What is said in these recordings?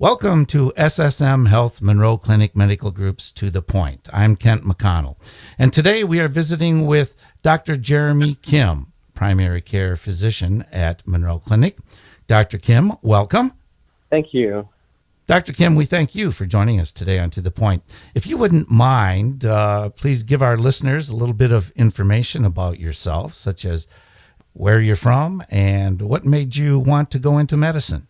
Welcome to SSM Health Monroe Clinic Medical Group's To The Point. I'm Kent McConnell, and today we are visiting with Dr. Jeremy Kim, primary care physician at Monroe Clinic. Dr. Kim, welcome. Thank you. Dr. Kim, we thank you for joining us today on To The Point. If you wouldn't mind, please give our listeners a little bit of information about yourself, such as where you're from and what made you want to go into medicine.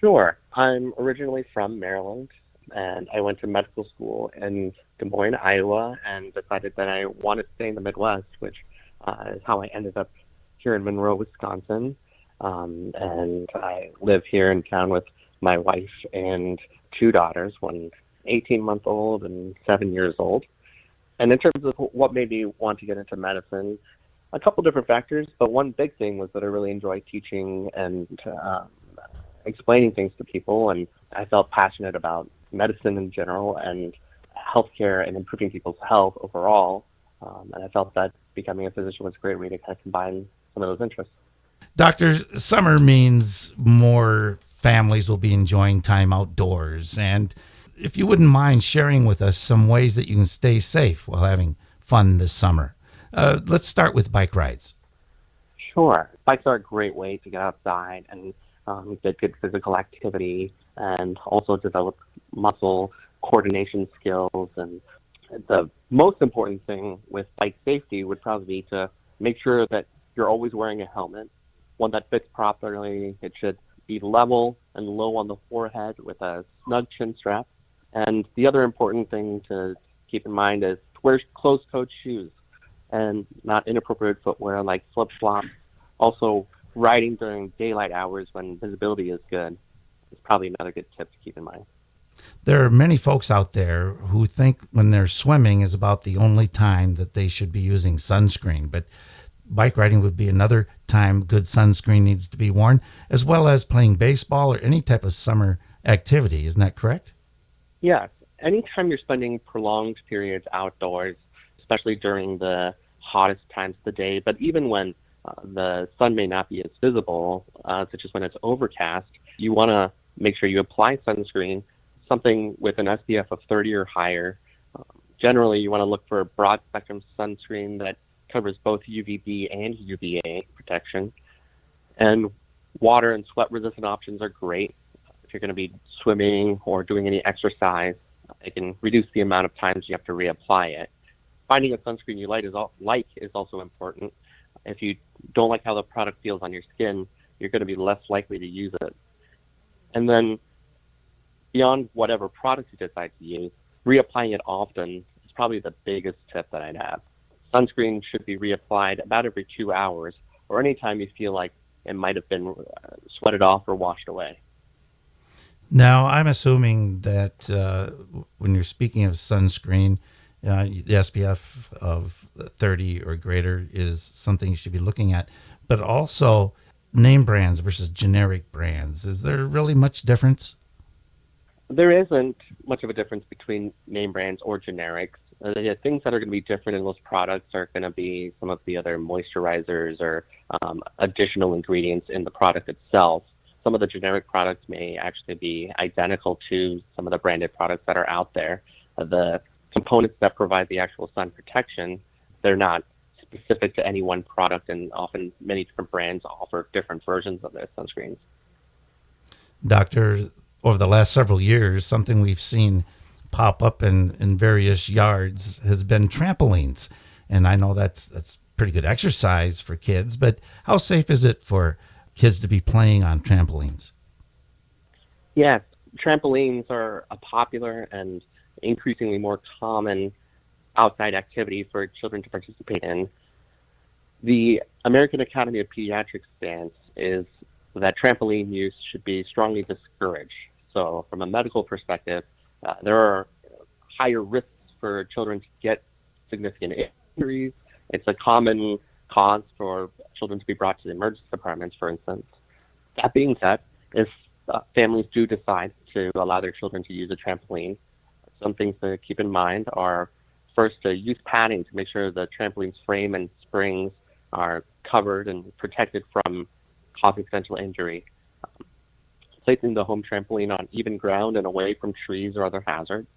Sure. I'm originally from Maryland, and I went to medical school in Des Moines, Iowa, and decided that I wanted to stay in the Midwest, which is how I ended up here in Monroe, Wisconsin. And I live here in town with my wife and two daughters, one 18-month-old and 7 years old. And in terms of what made me want to get into medicine, a couple different factors, but one big thing was that I really enjoy teaching and explaining things to people, and I felt passionate about medicine in general and healthcare and improving people's health overall. And I felt that becoming a physician was a great way to kind of combine some of those interests. Doctor, summer means more families will be enjoying time outdoors. And if you wouldn't mind sharing with us some ways that you can stay safe while having fun this summer. Let's start with bike rides. Sure. Bikes are a great way to get outside and get good physical activity and also develop muscle coordination skills. And the most important thing with bike safety would probably be to make sure that you're always wearing a helmet, one that fits properly. It should be level and low on the forehead with a snug chin strap. And the other important thing to keep in mind is to wear closed-toed shoes and not inappropriate footwear like flip-flops. Also, riding during daylight hours when visibility is good is probably another good tip to keep in mind. There are many folks out there who think when they're swimming is about the only time that they should be using sunscreen, but bike riding would be another time good sunscreen needs to be worn, as well as playing baseball or any type of summer activity. Isn't that correct? Yes. Anytime you're spending prolonged periods outdoors, especially during the hottest times of the day, but even when the sun may not be as visible, such as when it's overcast, you want to make sure you apply sunscreen, something with an SPF of 30 or higher. Generally, you want to look for a broad spectrum sunscreen that covers both UVB and UVA protection. And water and sweat resistant options are great. If you're going to be swimming or doing any exercise, it can reduce the amount of times you have to reapply it. Finding a sunscreen you like is also important. If you don't like how the product feels on your skin, you're going to be less likely to use it. And then beyond whatever product you decide to use, reapplying it often is probably the biggest tip that I'd have. Sunscreen should be reapplied about every 2 hours or anytime you feel like it might have been sweated off or washed away. Now, I'm assuming that when you're speaking of sunscreen, the SPF of 30 or greater is something you should be looking at, but also name brands versus generic brands. Is there really much difference? There isn't much of a difference between name brands or generics. The things that are going to be different in those products are going to be some of the other moisturizers or additional ingredients in the product itself. Some of the generic products may actually be identical to some of the branded products that are out there. The components that provide the actual sun protection, they're not specific to any one product, and often many different brands offer different versions of their sunscreens. Doctor, over the last several years, something we've seen pop up in various yards has been trampolines. And I know that's pretty good exercise for kids, but how safe is it for kids to be playing on trampolines? Yes, trampolines are a popular and increasingly more common outside activity for children to participate in. The American Academy of Pediatrics stance is that trampoline use should be strongly discouraged. So from a medical perspective, there are higher risks for children to get significant injuries. It's a common cause for children to be brought to the emergency departments, for instance. That being said, if families do decide to allow their children to use a trampoline, some things to keep in mind are, first, to use padding to make sure the trampoline's frame and springs are covered and protected from causing potential injury. placing the home trampoline on even ground and away from trees or other hazards,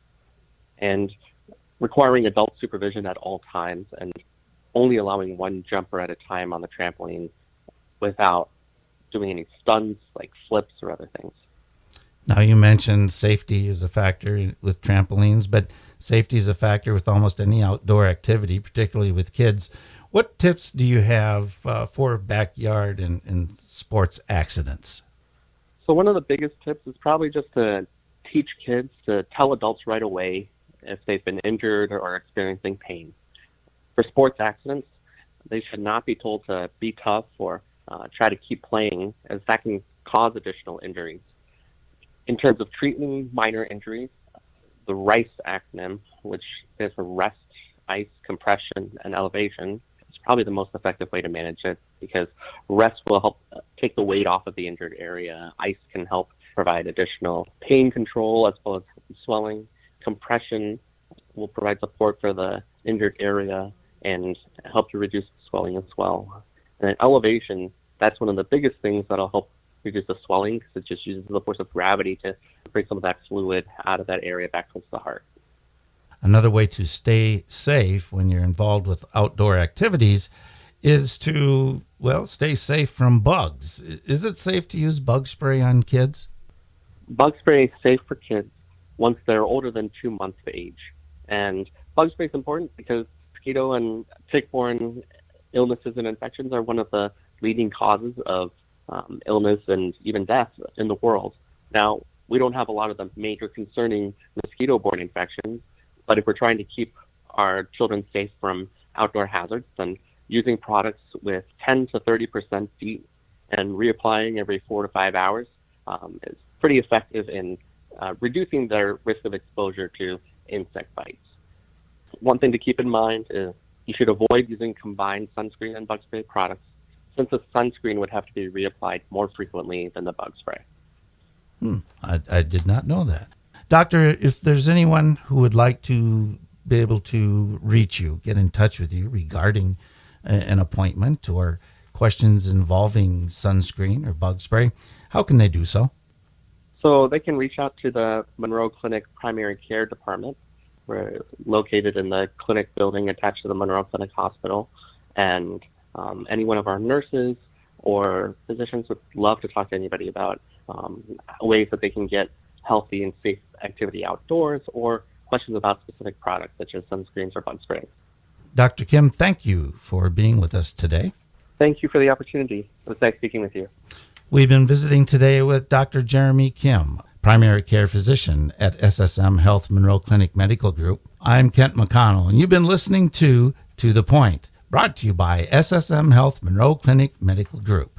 and requiring adult supervision at all times and only allowing one jumper at a time on the trampoline without doing any stunts like flips or other things. Now, you mentioned safety is a factor with trampolines, but safety is a factor with almost any outdoor activity, particularly with kids. What tips do you have for backyard and sports accidents? So one of the biggest tips is probably just to teach kids to tell adults right away if they've been injured or experiencing pain. For sports accidents, they should not be told to be tough or try to keep playing, as that can cause additional injuries. In terms of treating minor injuries, the RICE acronym, which stands for rest, ice, compression, and elevation, is probably the most effective way to manage it, because rest will help take the weight off of the injured area. Ice can help provide additional pain control as well as swelling. Compression will provide support for the injured area and help you reduce the swelling as well. And then elevation, that's one of the biggest things that'll help reduce the swelling, because it just uses the force of gravity to bring some of that fluid out of that area back towards the heart. Another way to stay safe when you're involved with outdoor activities is to, well, stay safe from bugs. Is it safe to use bug spray on kids? Bug spray is safe for kids once they're older than 2 months of age. And bug spray is important because mosquito and tick-borne illnesses and infections are one of the leading causes of illness and even death in the world. Now, we don't have a lot of the major concerning mosquito-borne infections, but if we're trying to keep our children safe from outdoor hazards, then using products with 10 to 30% DEET and reapplying every 4 to 5 hours is pretty effective in reducing their risk of exposure to insect bites. One thing to keep in mind is you should avoid using combined sunscreen and bug spray products, since the sunscreen would have to be reapplied more frequently than the bug spray. I did not know that. Doctor, if there's anyone who would like to be able to reach you, get in touch with you regarding an appointment or questions involving sunscreen or bug spray, how can they do so? So they can reach out to the Monroe Clinic Primary Care Department. We're located in the clinic building attached to the Monroe Clinic Hospital, and any one of our nurses or physicians would love to talk to anybody about ways that they can get healthy and safe activity outdoors, or questions about specific products such as sunscreens or bug sprays. Dr. Kim, thank you for being with us today. Thank you for the opportunity. It was nice speaking with you. We've been visiting today with Dr. Jeremy Kim, primary care physician at SSM Health Monroe Clinic Medical Group. I'm Kent McConnell, and you've been listening to the Point, brought to you by SSM Health Monroe Clinic Medical Group.